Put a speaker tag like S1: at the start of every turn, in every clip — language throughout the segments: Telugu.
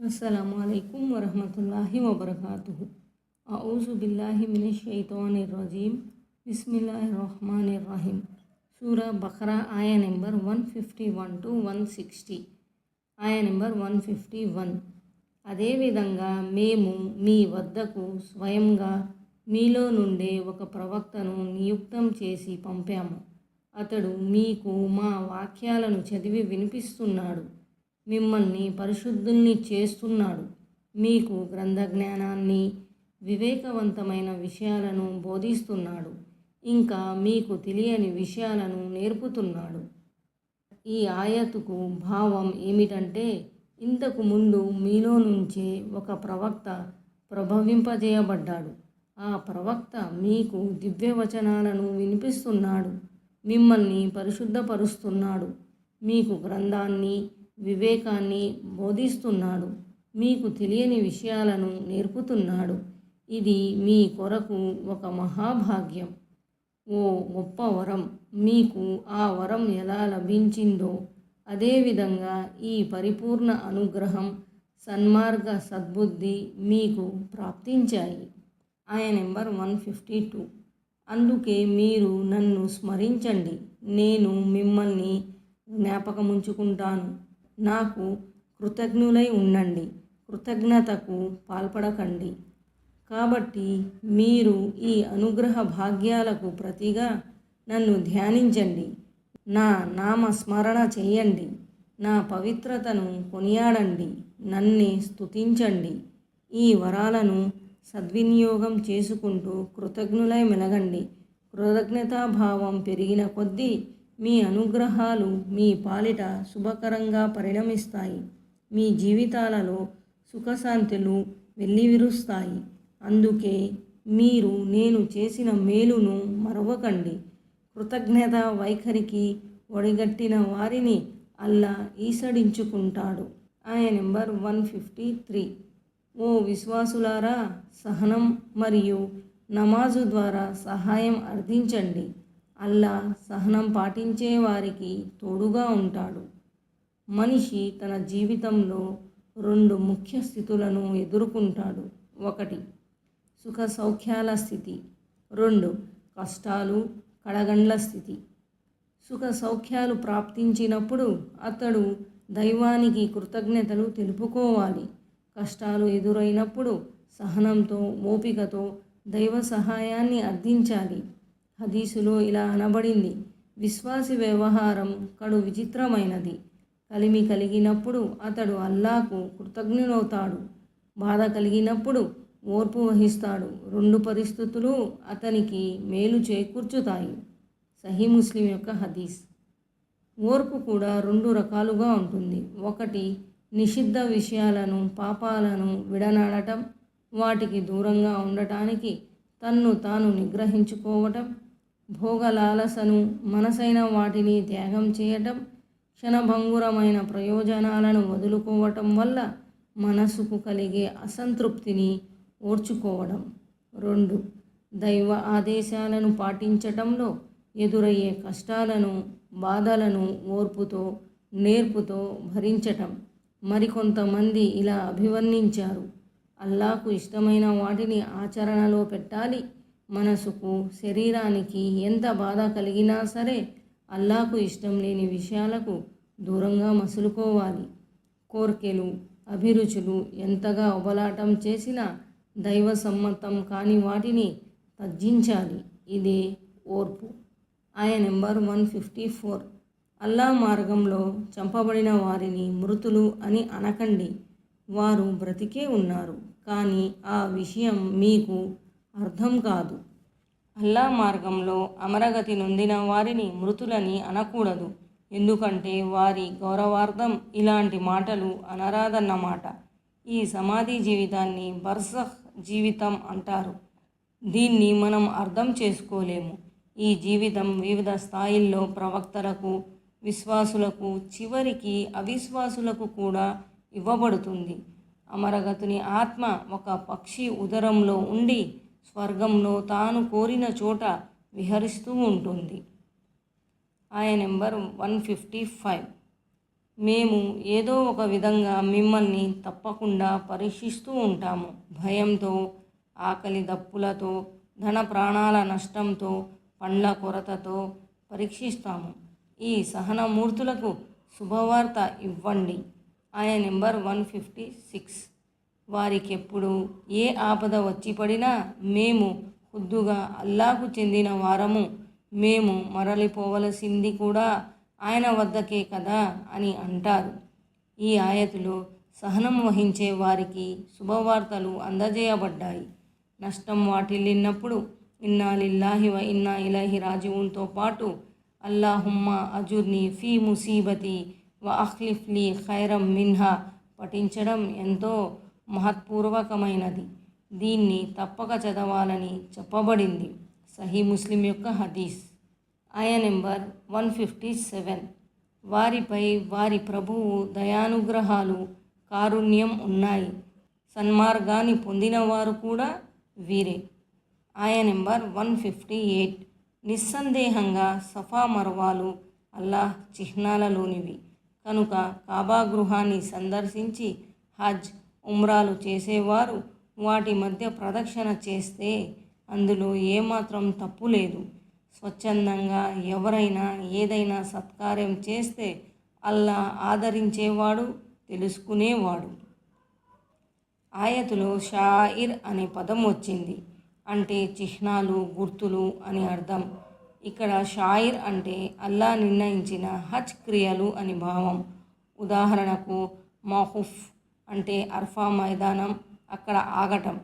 S1: अस्सलामुअलैकुम वरहमतुल्लाहि वबरकातुहु। अऊज़ु बिल्लाहि मिनश्शैतानिर्रजीम। बिस्मिल्लाहिर्रहमानिर्रहीम। सूरा बकरा आया నెంబర్ 151 to 160. ఆయ నెంబర్ 151. అదేవిధంగా మేము మీ వద్దకు స్వయంగా మీలో నుండే ఒక ప్రవక్తను నియుక్తం చేసి పంపాము. అతడు మీకు మా వాక్యాలను చదివి వినిపిస్తున్నాడు, మిమ్మల్ని పరిశుద్ధుల్ని చేస్తున్నాడు, మీకు గ్రంథజ్ఞానాన్ని, వివేకవంతమైన విషయాలను బోధిస్తున్నాడు, ఇంకా మీకు తెలియని విషయాలను నేర్పుతున్నాడు. ఈ ఆయతుకు భావం ఏమిటంటే, ఇంతకు ముందు మీలో నుంచే ఒక ప్రవక్త ప్రభవింపజేయబడ్డాడు. ఆ ప్రవక్త మీకు దివ్యవచనాలను వినిపిస్తున్నాడు, మిమ్మల్ని పరిశుద్ధపరుస్తున్నాడు, మీకు గ్రంథాన్ని, వివేకాన్ని బోధిస్తున్నాడు, మీకు తెలియని విషయాలను నేర్పుతున్నాడు. ఇది మీ కొరకు ఒక మహాభాగ్యం, ఓ గొప్ప వరం. మీకు ఆ వరం ఎలా లభించిందో అదేవిధంగా ఈ పరిపూర్ణ అనుగ్రహం, సన్మార్గ సద్బుద్ధి మీకు ప్రాప్తించాయి. ఆయ నెంబర్ 152. అందుకే మీరు నన్ను స్మరించండి, నేను మిమ్మల్ని జ్ఞాపకముంచుకుంటాను. నాకు కృతజ్ఞులై ఉండండి, కృతజ్ఞతకు పాల్పడకండి. కాబట్టి మీరు ఈ అనుగ్రహ భాగ్యాలకు ప్రతిగా నన్ను ధ్యానించండి, నా నామస్మరణ చేయండి, నా పవిత్రతను కొనియాడండి, నన్నే స్తుతించండి. ఈ వరాలను సద్వినియోగం చేసుకుంటూ కృతజ్ఞులై మెలగండి. కృతజ్ఞతాభావం పెరిగిన కొద్దీ మీ అనుగ్రహాలు మీ పాలిట శుభకరంగా పరిణమిస్తాయి. మీ జీవితాలలో సుఖశాంతులు వెల్లివిరుస్తాయి. అందుకే మీరు నేను చేసిన మేలును మరవకండి. కృతజ్ఞత వైఖరికి ఒడిగట్టిన వారిని అల్లా ఈసడించుకుంటాడు. ఆయ నెంబర్ 153. ఓ విశ్వాసులారా, సహనం మరియు నమాజు ద్వారా సహాయం అర్థించండి. అల్లా సహనం పాటించే వారికి తోడుగా ఉంటాడు. మనిషి తన జీవితంలో 2 ముఖ్య స్థితులను ఎదుర్కొంటాడు. 1 సుఖ సౌఖ్యాల స్థితి, 2 కష్టాలు కడగండ్ల స్థితి. సుఖ సౌఖ్యాలు ప్రాప్తించినప్పుడు అతడు దైవానికి కృతజ్ఞతలు తెలుపుకోవాలి. కష్టాలు ఎదురైనప్పుడు సహనంతో, ఓపికతో దైవ సహాయాన్ని అర్థించాలి. హదీసులో ఇలా అనబడింది, విశ్వాసి వ్యవహారం కడు విచిత్రమైనది. కలిమి కలిగినప్పుడు అతడు అల్లాకు కృతజ్ఞుడవుతాడు, బాధ కలిగినప్పుడు ఓర్పు వహిస్తాడు. 2 పరిస్థితులు అతనికి మేలు చేకూర్చుతాయి. సహీ ముస్లిం యొక్క హదీస్. ఓర్పు కూడా 2 రకాలుగా ఉంటుంది. 1 నిషిద్ధ విషయాలను, పాపాలను విడనాడటం, వాటికి దూరంగా ఉండటానికి తన్ను తాను నిగ్రహించుకోవటం, భోగలాలసను, మనసైన వాటిని త్యాగం చేయటం, క్షణభంగురమైన ప్రయోజనాలను వదులుకోవటం వల్ల మనసుకు కలిగే అసంతృప్తిని ఓర్చుకోవడం. 2 దైవ ఆదేశాలను పాటించటంలో ఎదురయ్యే కష్టాలను, బాధలను ఓర్పుతో, నేర్పుతో భరించటం. మరికొంతమంది ఇలా అభివర్ణించారు, అల్లాకు ఇష్టమైన వాటిని ఆచరణలో పెట్టాలి. మనసుకు, శరీరానికి ఎంత బాధ కలిగినా సరే అల్లాకు ఇష్టం లేని విషయాలకు దూరంగా మసులుకోవాలి. కోర్కెలు, అభిరుచులు ఎంతగా ఉబలాటం చేసినా దైవ సమ్మతం కాని వాటిని తగ్గించాలి. ఇదే ఓర్పు. ఆయ నెంబర్ 154. అల్లా మార్గంలో చంపబడిన వారిని మృతులు అని అనకండి, వారు బ్రతికే ఉన్నారు, కానీ ఆ విషయం మీకు అర్థం కాదు. అల్లా మార్గంలో అమరగతి నొందిన వారిని మృతులని అనకూడదు, ఎందుకంటే వారి గౌరవార్థం ఇలాంటి మాటలు అనరాదన్నమాట. ఈ సమాధి జీవితాన్ని బర్జఖ్ జీవితం అంటారు. దీన్ని మనం అర్థం చేసుకోలేము. ఈ జీవితం వివిధ స్థాయిల్లో ప్రవక్తలకు, విశ్వాసులకు, చివరికి అవిశ్వాసులకు కూడా ఇవ్వబడుతుంది. అమరగతుని ఆత్మ ఒక పక్షి ఉదరంలో ఉండి స్వర్గంలో తాను కోరిన చోట విహరిస్తూ ఉంటుంది. ఆయ నెంబర్ 155. మేము ఏదో ఒక విధంగా మిమ్మల్ని తప్పకుండా పరీక్షిస్తూ ఉంటాము. భయంతో, ఆకలి దప్పులతో, ధన ప్రాణాల నష్టంతో, పండ్ల కొరతతో పరీక్షిస్తాము. ఈ సహనమూర్తులకు శుభవార్త ఇవ్వండి. ఆయన నెంబర్ 156. వారికెప్పుడు ఏ ఆపద వచ్చి పడినా మేము ఖుద్దుగా అల్లాకు చెందిన వారము, మేము మరలిపోవలసింది కూడా ఆయన వద్దకే కదా అని అంటారు. ఈ ఆయతులో సహనం వహించే వారికి శుభవార్తలు అందజేయబడ్డాయి. నష్టం వాటిల్లినప్పుడు ఇన్నా లిల్లాహి వ ఇన్నా ఇలైహి రాజిఊన్తో పాటు అల్లాహుమ్మా అజుర్ని ఫీ ముసీబతి వ అఖ్లిఫ్లీ ఖైరం మిన్హా పఠించడం ఎంతో మహత్పూర్వకమైనది. దీన్ని తప్పక చదవాలని చెప్పబడింది. సహీ ముస్లిం యొక్క హదీస్. ఆయన నెంబర్ 157. వారిపై వారి ప్రభువు దయానుగ్రహాలు, కారుణ్యం ఉన్నాయి. సన్మార్గాన్ని పొందినవారు కూడా వీరే. ఆయన నెంబర్ 158. నిస్సందేహంగా సఫా మర్వాలు అల్లాహ్ చిహ్నాలలోనివి కనుక కాబా గృహాన్ని సందర్శించి హజ్, ఉమ్రాలు చేసేవారు వాటి మధ్య ప్రదక్షిణ చేస్తే అందులో ఏమాత్రం తప్పు లేదు. స్వచ్ఛందంగా ఎవరైనా ఏదైనా సత్కార్యం చేస్తే అల్లాహ్ ఆదరించేవాడు, తెలుసుకునేవాడు. ఆయతులో షాయిర్ అనే పదం వచ్చింది. అంటే చిహ్నాలు, గుర్తులు అని అర్థం. ఇక్కడ షాయిర్ అంటే అల్లాహ్ నిర్ణయించిన హజ్ క్రియలు అని భావం. ఉదాహరణకు మౌఖూఫ్ అంటే అర్ఫా మైదానం, అక్కడ ఆగటం.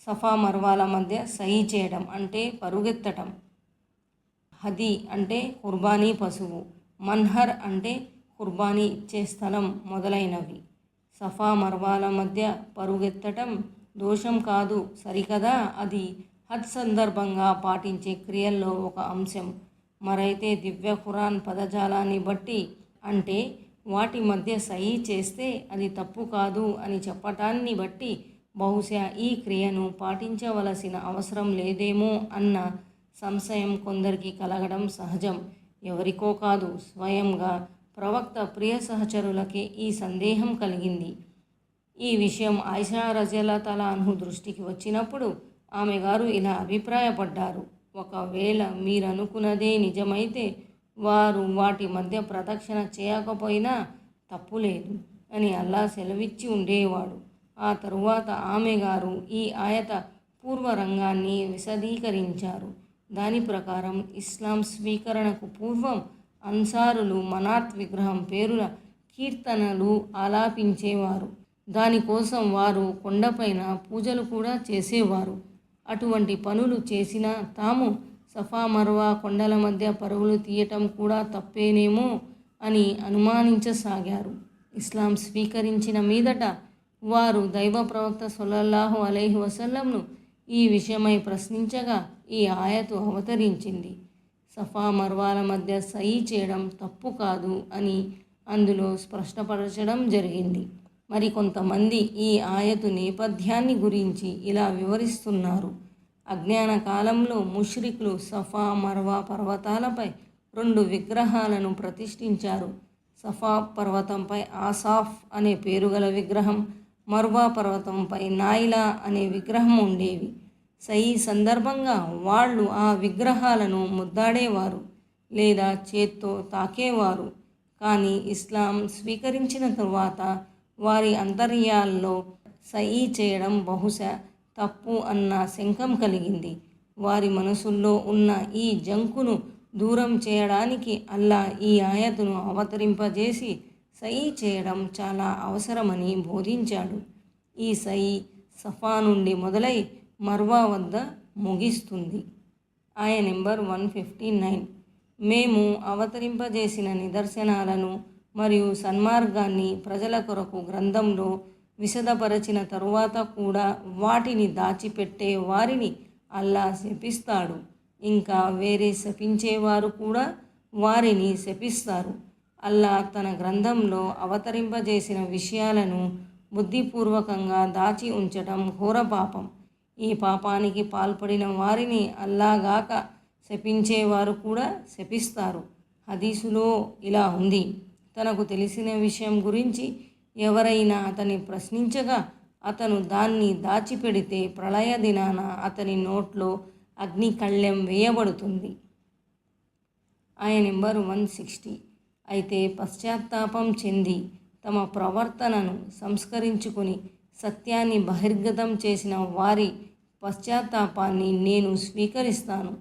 S1: సఫా మర్వాల మధ్య సహీ చేయడం అంటే పరుగెత్తటం. హదీ అంటే కుర్బానీ పశువు. మన్హర్ అంటే కుర్బానీ ఇచ్చే స్థలం మొదలైనవి. సఫా మర్వాల మధ్య పరుగెత్తటం దోషం కాదు, సరికదా. అది హజ్ సందర్భంగా పాటించే క్రియల్లో ఒక అంశం. మరైతే దివ్య ఖురాన్ పదజాలాన్ని బట్టి అంటే వాటి మధ్య సహీ చేస్తే అది తప్పు కాదు అని చెప్పటాన్ని బట్టి బహుశా ఈ క్రియను పాటించవలసిన అవసరం లేదేమో అన్న సంశయం కొందరికి కలగడం సహజం. ఎవరికో కాదు, స్వయంగా ప్రవక్త ప్రియ సహచరులకే ఈ సందేహం కలిగింది. ఈ విషయం ఆయిషా రజియల్లాహు తఆలా అన్హు దృష్టికి వచ్చినప్పుడు ఆమె గారు ఇలా అభిప్రాయపడ్డారు: ఒకవేళ మీరనుకున్నదే నిజమైతే వారు వాటి మధ్య ప్రదక్షిణ చేయకపోయినా తప్పులేదు అని అల్లాహ్ సెలవిచ్చి ఉండేవాడు. ఆ తరువాత ఆమె గారు ఈ ఆయత పూర్వరంగాన్ని విశదీకరించారు. దాని ప్రకారం ఇస్లాం స్వీకరణకు పూర్వం అన్సారులు మనాత్ విగ్రహం పేరున కీర్తనలు ఆలాపించేవారు. దానికోసం వారు కొండపైన పూజలు కూడా చేసేవారు. అటువంటి పనులు చేసినా తాము సఫా మర్వా కొండల మధ్య పరుగులు తీయటం కూడా తప్పేనేమో అని అనుమానించసాగారు. ఇస్లాం స్వీకరించిన మీదట వారు దైవ ప్రవక్త సల్లల్లాహు అలైహి వసల్లంను ఈ విషయమై ప్రశ్నించగా ఈ ఆయతు అవతరించింది. సఫా మర్వాల మధ్య సహీ చేయడం తప్పు కాదు అని అందులో స్పష్టపరచడం జరిగింది. మరికొంతమంది ఈ ఆయతు నేపథ్యాన్ని గురించి ఇలా వివరిస్తున్నారు: అజ్ఞాన కాలంలో ముష్రికులు సఫా మర్వా పర్వతాలపై 2 విగ్రహాలను ప్రతిష్ఠించారు. సఫా పర్వతంపై ఆసాఫ్ అనే పేరుగల విగ్రహం, మర్వా పర్వతంపై నాయిలా అనే విగ్రహం ఉండేవి. సహీ సందర్భంగా వాళ్ళు ఆ విగ్రహాలను ముద్దాడేవారు లేదా చేత్తో తాకేవారు. కానీ ఇస్లాం స్వీకరించిన తరువాత వారి అంతర్యాల్లో సహీ చేయడం బహుశా తప్పు అన్న శంకం కలిగింది. వారి మనసుల్లో ఉన్న ఈ జంకును దూరం చేయడానికి అల్లాహ్ ఈ ఆయతును అవతరింపజేసి సహీ చేయడం చాలా అవసరమని బోధించాడు. ఈ సహీ సఫా నుండి మొదలై మర్వా వద్ద ముగిస్తుంది. ఆయన నెంబర్ 159. మేము అవతరింపజేసిన నిదర్శనాలను మరియు సన్మార్గాన్ని ప్రజల కొరకు గ్రంథంలో విశదపరచిన తరువాత కూడా వాటిని దాచిపెట్టే వారిని అల్లాహ్ శపిస్తాడు. ఇంకా వేరే శపించేవారు కూడా వారిని శపిస్తారు. అల్లాహ్ తన గ్రంథంలో అవతరింపజేసిన విషయాలను బుద్ధిపూర్వకంగా దాచి ఉంచటం ఘోర పాపం. ఈ పాపానికి పాల్పడిన వారిని అల్లాగాక శపించేవారు కూడా శపిస్తారు. హదీసులో ఇలా ఉంది: తనకు తెలిసిన విషయం గురించి ఎవరైనా అతన్ని ప్రశ్నించగా అతను దాన్ని దాచిపెడితే ప్రళయ దినాన అతని నోట్లో అగ్ని కళ్ళెం వేయబడుతుంది. ఆయన నెంబర్ 160. అయితే పశ్చాత్తాపం చెంది తమ ప్రవర్తనను సంస్కరించుకుని సత్యాన్ని బహిర్గతం చేసిన వారి పశ్చాత్తాపాన్ని నేను స్వీకరిస్తాను,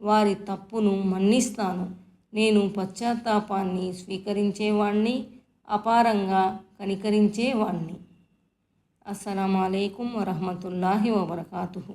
S1: వారి తప్పును మన్నిస్తాను. నేను పశ్చాత్తాపాన్ని స్వీకరించేవాణ్ణి, అపారంగా కనికరించేవాణ్ణి. అస్సలాము అలైకుం వరహ్మతుల్లాహి వబరకాతుహు.